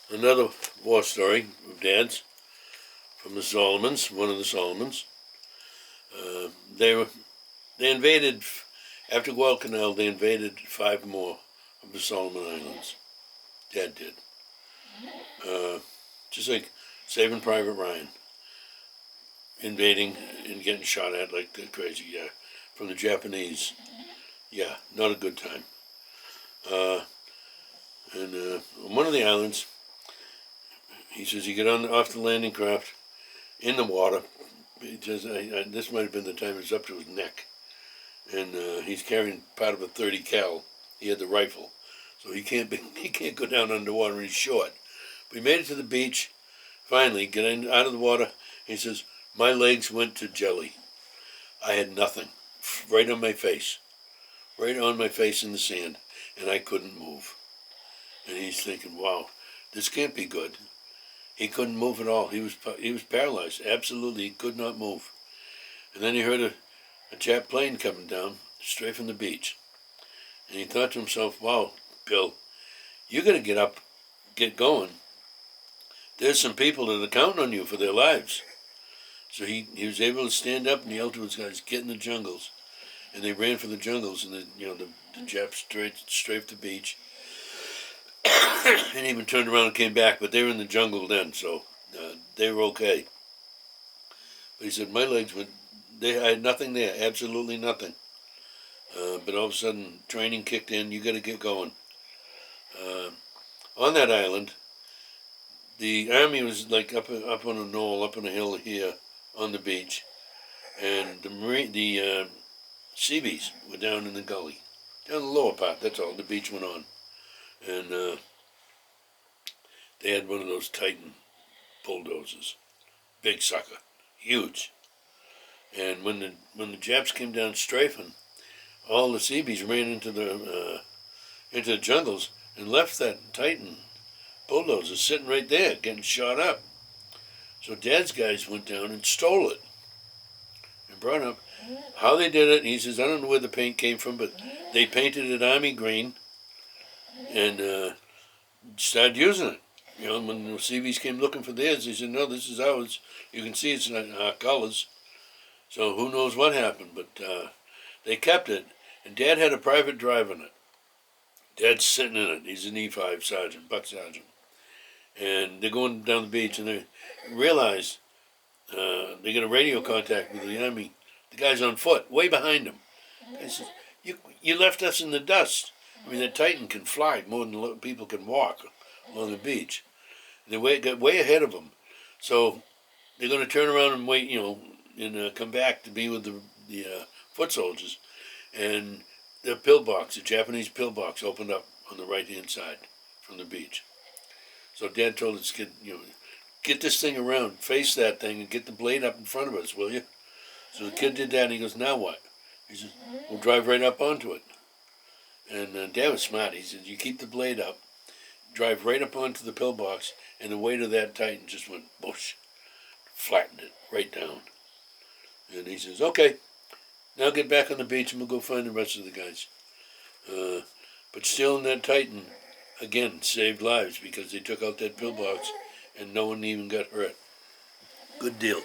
Another war story of Dad's from the Solomons, one of the Solomons. They invaded, after Guadalcanal, they invaded 5 more of the Solomon Islands. Dad did. Just like Saving Private Ryan. Invading and getting shot at like crazy, yeah. From the Japanese. Yeah, not a good time. And on one of the islands, he says he got off the landing craft in the water. He says, this might have been the time it was up to his neck. And he's carrying part of a .30 cal. He had the rifle. So he can't go down underwater, he's short. But he made it to the beach, finally, getting out of the water. He says, my legs went to jelly. I had nothing. Right on my face. Right on my face in the sand. And I couldn't move. And he's thinking, wow, this can't be good. He couldn't move at all. He was paralyzed. Absolutely, he could not move. And then he heard a Jap plane coming down, straight from the beach. And he thought to himself, wow, Bill, you got to get up, get going. There's some people that are counting on you for their lives. So he was able to stand up and yell to his guys, get in the jungles. And they ran for the jungles, and the Japs strafed the beach. And even turned around and came back, but they were in the jungle then, so they were okay. But he said, my legs went, I had nothing there, absolutely nothing. But all of a sudden, training kicked in, you got to get going. On that island, the army was like up on a knoll, up on a hill here on the beach, and the Seabees were down in the gully, down the lower part. That's all. The beach went on, and they had one of those Titan Bulldozers, big sucker, huge. And when the Japs came down strafing, all the Seabees ran into the jungles and left that Titan Bulldozer sitting right there, getting shot up. So Dad's guys went down and stole it and brought it up. How they did it, he says, I don't know where the paint came from, but they painted it army green and started using it. When the Seabees came looking for theirs, they said, no, this is ours. You can see it's in our colors. So who knows what happened, but they kept it. And Dad had a private drive in it. Dad's sitting in it. He's an E5 sergeant, buck sergeant. And they're going down the beach, and they realize they get a radio contact with the Army. The guy's on foot, way behind them. He says, you left us in the dust. I mean, that Titan can fly more than people can walk along the beach. And they got way ahead of them. So they're going to turn around and wait, and come back to be with the foot soldiers. And the pillbox, the Japanese pillbox, opened up on the right-hand side from the beach. So Dad told his kid, get this thing around, face that thing, and get the blade up in front of us, will you? So the kid did that, and he goes, now what? He says, we'll drive right up onto it. And Dad was smart. He said, you keep the blade up, drive right up onto the pillbox, and the weight of that Titan just went, whoosh, flattened it right down. And he says, okay, now get back on the beach, and we'll go find the rest of the guys. But still in that Titan, again, saved lives because they took out that pillbox and no one even got hurt. Good deal.